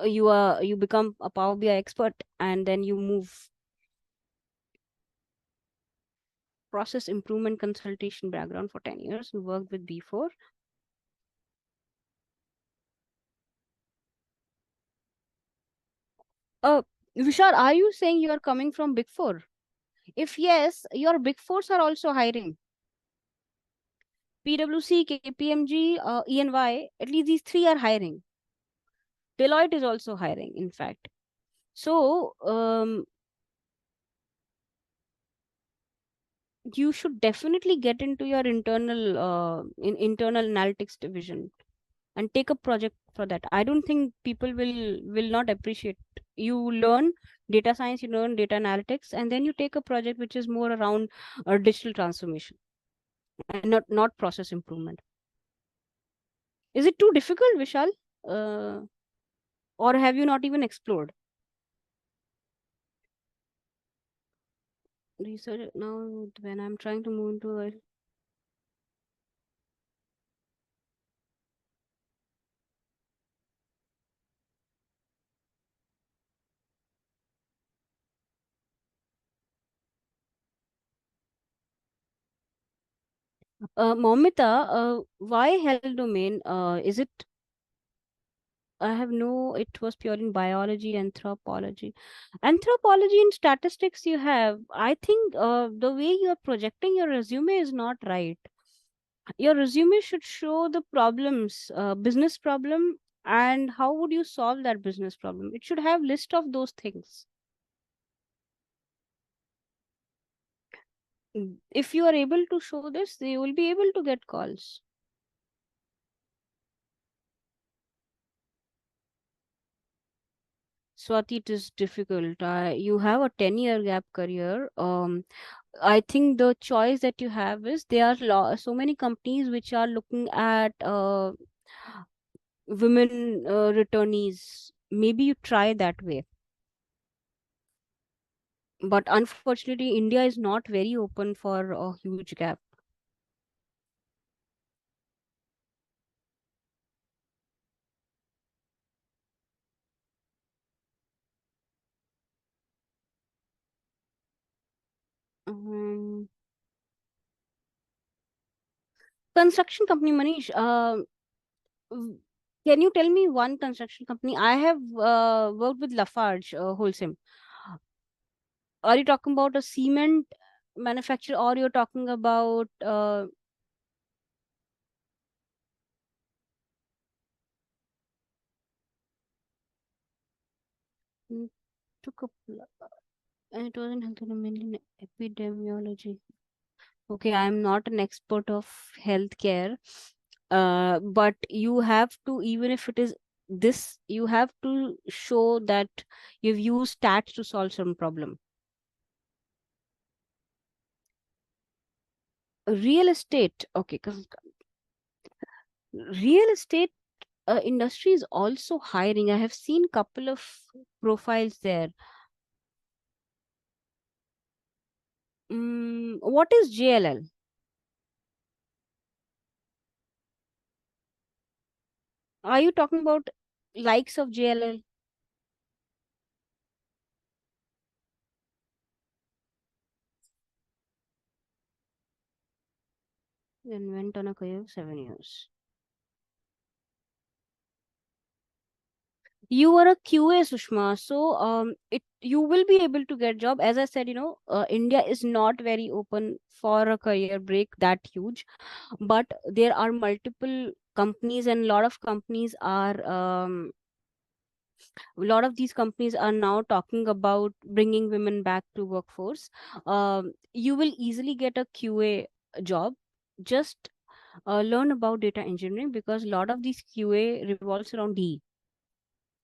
you become a Power BI expert, and then you move. Process improvement consultation background for 10 years and worked with B4. Uh, Vishal, are you saying you are coming from Big Four? If yes, your Big Fours are also hiring. PwC, KPMG, EY, at least these three are hiring. Deloitte is also hiring, in fact. So, you should definitely get into your internal analytics division and take a project for that. I don't think people will not appreciate. You learn data science, you learn data analytics, and then you take a project which is more around digital transformation and not process improvement. Is it too difficult, Vishal? uh, or have you not even explored research now? When I'm trying to move into Momita, why health domain? Is it, I have no, it was pure in biology, anthropology. Anthropology and statistics you have. I think the way you are projecting your resume is not right. Your resume should show the problems, business problem, and how would you solve that business problem. It should have list of those things. If you are able to show this, you will be able to get calls. Swati, it is difficult. You have a 10-year gap career. I think the choice that you have is there are so many companies which are looking at women returnees. Maybe you try that way. But unfortunately, India is not very open for a huge gap. Um, Construction company, Manish. W- can you tell me one construction company? I have worked with Lafarge Wholesale. Are you talking about a cement manufacturer, or you're talking about mm, took a and it was in health, mainly in epidemiology. Okay, I'm not an expert of healthcare, but you have to, even if it is this, you have to show that you've used stats to solve some problem. Real estate, okay, because real estate industry is also hiring. I have seen couple of profiles there. What is JLL? Are you talking about likes of JLL? Then went on a career of 7 years. You are a QA, Sushma, so it you will be able to get job. As I said, India is not very open for a career break that huge, but there are multiple companies, and a lot of companies are a lot of these companies are now talking about bringing women back to workforce. You will easily get a QA job. Just learn about data engineering, because a lot of these QA revolves around D.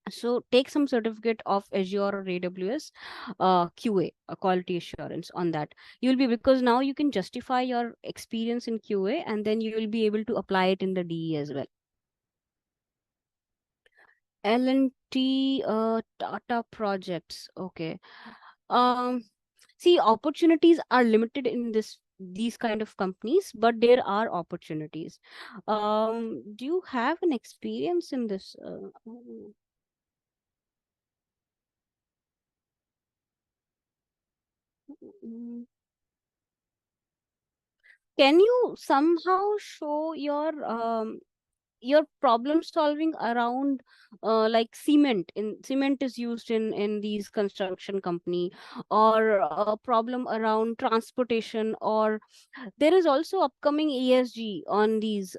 So take some certificate of Azure or AWS QA, quality assurance on that. You'll be, because now you can justify your experience in QA, and then you will be able to apply it in the DE as well. L&T Tata projects. Okay. Um, See, opportunities are limited in these kind of companies, but there are opportunities. Do you have an experience in this? Mm, can you somehow show your problem solving around like cement? In cement is used in these construction company, or a problem around transportation, or there is also upcoming ESG on these.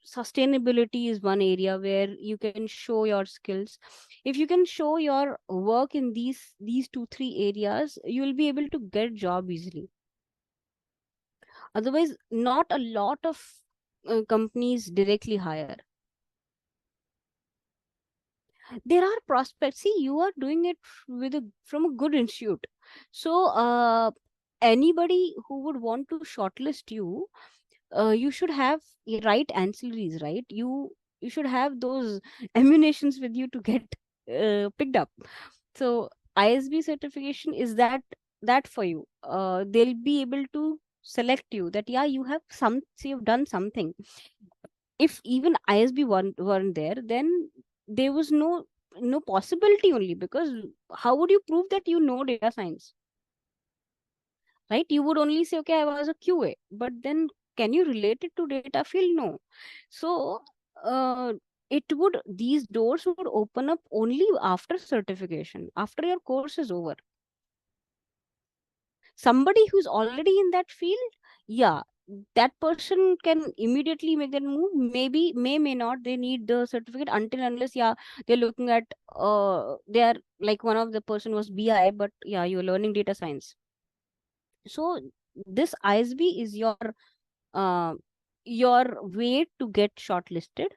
Sustainability is one area where you can show your skills. If you can show your work in these two three areas, you will be able to get job easily. Otherwise, not a lot of companies directly hire. There are prospects. See, you are doing it with a from a good institute, so anybody who would want to shortlist you, you should have right ancillaries, right? You should have those ammunitions with you to get picked up. So ISB certification is that for you. They'll be able to select you, that yeah, you have some, so you've done something. If even ISB weren't there, then there was no possibility, only because how would you prove that you know data science, right? You would only say, okay, I was a QA, but then can you relate it to data field? No. So uh, it would, these doors would open up only after certification, after your course is over. Somebody who's already in that field, yeah, that person can immediately make that move. Maybe may not they need the certificate, until unless, yeah, they're looking at they are like, one of the person was BI, but yeah, you're learning data science. So this ISB is uh, your way to get shortlisted.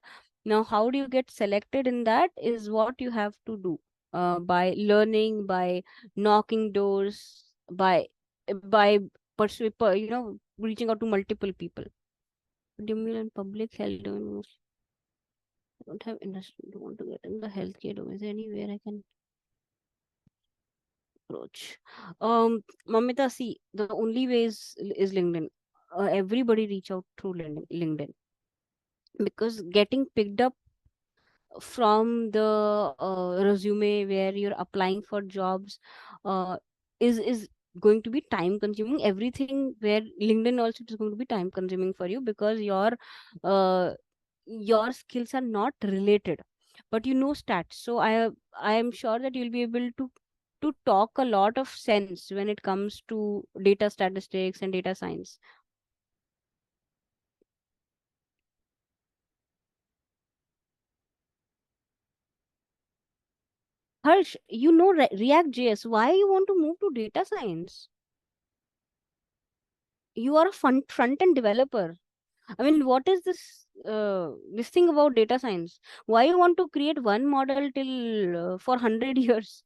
Now, how do you get selected in that is what you have to do, by learning, by knocking doors, by reaching out to multiple people. Dimly and public health domain. I don't have industry. Don't want to get in the healthcare domain. Is there anywhere I can approach? Mamita, see, the only way is LinkedIn. Everybody reach out through LinkedIn, because getting picked up from the resume where you're applying for jobs uh, is going to be time consuming. Everything where LinkedIn also is going to be time consuming for you, because uh, your skills are not related, but you know stats. So I am sure that you'll be able to talk a lot of sense when it comes to data statistics and data science. Harsh, you know React JS. Why you want to move to data science? You are a front end developer. I mean, what is this thing about data science? Why you want to create one model till for 100 years?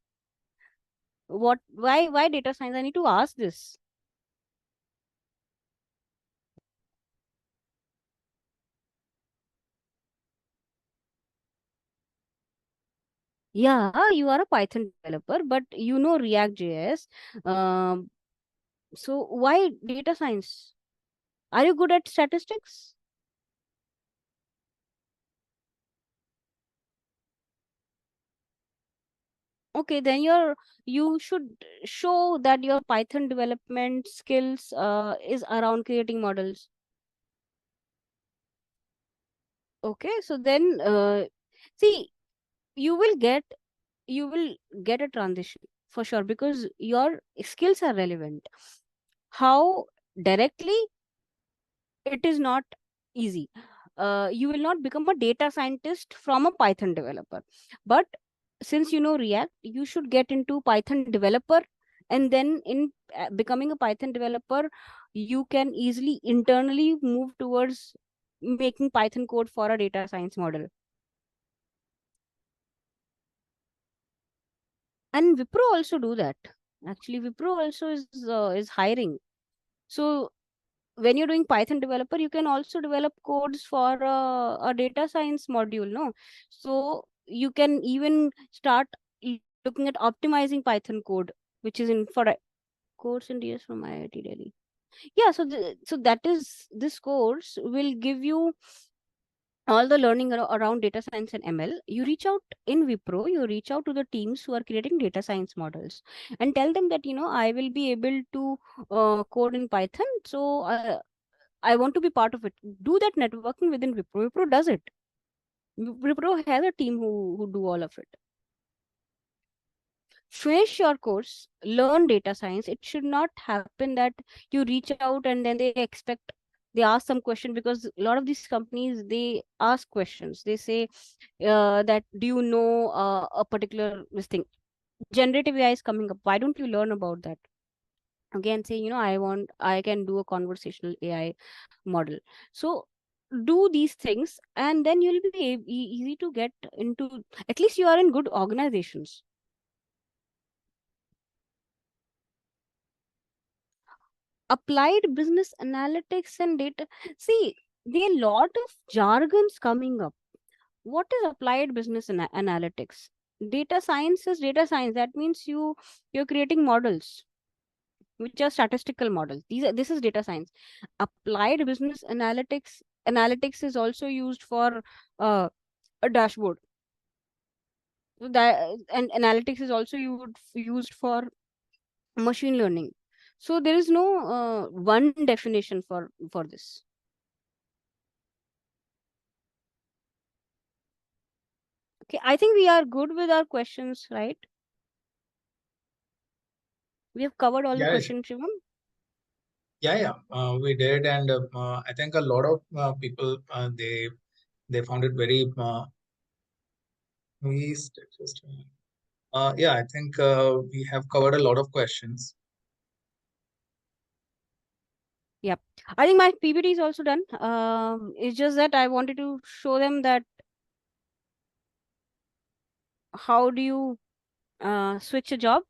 What? Why data science? I need to ask this. Yeah, you are a Python developer, but you know React JS. Um, So why data science? Are you good at statistics? Okay, then you should show that your Python development skills is around creating models. Okay, so then see, you will get you will get a transition for sure because your skills are relevant. How directly, it is not easy. You will not become a data scientist from a Python developer, but since you know React, you should get into Python developer, and then in becoming a Python developer, you can easily internally move towards making Python code for a data science model. And Wipro also do that. Actually, Wipro also is hiring. So when you're doing Python developer, you can also develop codes for a data science module, no? So you can even start looking at optimizing Python code, which is in for course in DS from IIT Delhi. Yeah, so so that is, this course will give you all the learning around data science and ML. You reach out in Wipro, you reach out to the teams who are creating data science models and tell them that, I will be able to code in Python. So I want to be part of it. Do that networking within Wipro. Wipro does it. Wipro has a team who do all of it. Finish your course, learn data science. It should not happen that you reach out and then they ask some question, because a lot of these companies, they ask questions. They say that, do you know a particular this thing? Generative AI is coming up. Why don't you learn about that? Again, say, I can do a conversational AI model. So do these things, and then you'll be easy to get into. At least you are in good organizations. Applied business analytics and data. See, there are a lot of jargons coming up. What is applied business analytics? Data science is data science. That means you're creating models which are statistical models. This is data science. Applied business analytics is also used for uh, a dashboard. So that, and analytics is also used for machine learning. So there is no one definition for this. Okay, I think we are good with our questions, right? We have covered all the Yeah, questions, Shivam. we did, and I think a lot of people they found it very we just yeah, I think we have covered a lot of questions. Yep. I think my PPT is also done. It's just that I wanted to show them that how do you switch a job.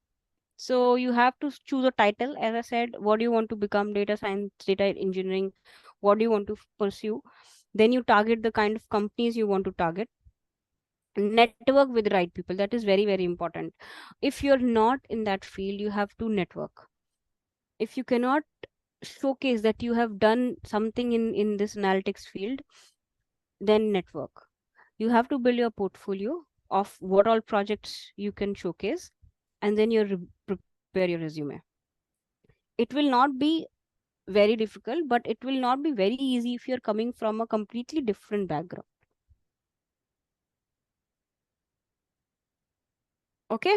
So you have to choose a title. As I said, what do you want to become? Data science, data engineering. What do you want to pursue? Then you target the kind of companies you want to target. Network with right people. That is very, very important. If you're not in that field, you have to network. If you cannot showcase that you have done something in this analytics field, then network. You have to build your portfolio of what all projects you can showcase, and then prepare your resume. It will not be very difficult, but it will not be very easy if you're coming from a completely different background. Okay,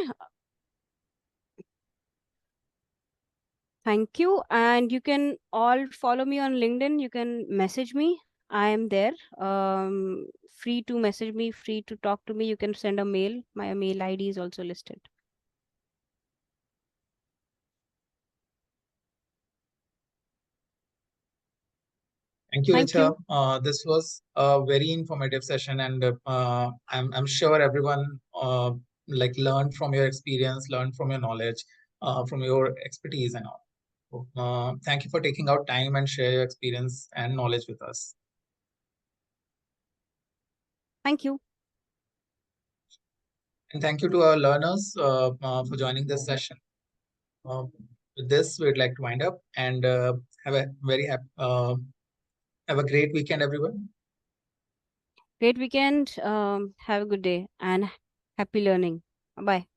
thank you. And you can all follow me on LinkedIn. You can message me. I am there. Free to message me, free to talk to me. You can send a mail. My mail ID is also listed. Thank you, Thank Richa. you. This was a very informative session, and I'm sure everyone like learned from your experience, learned from your knowledge, from your expertise and all. So, thank you for taking out time and share your experience and knowledge with us. Thank you. And thank you to our learners for joining this session. Uh, With this, we'd like to wind up and have a have a great weekend, everyone. Great weekend. Have a good day and happy learning. Bye.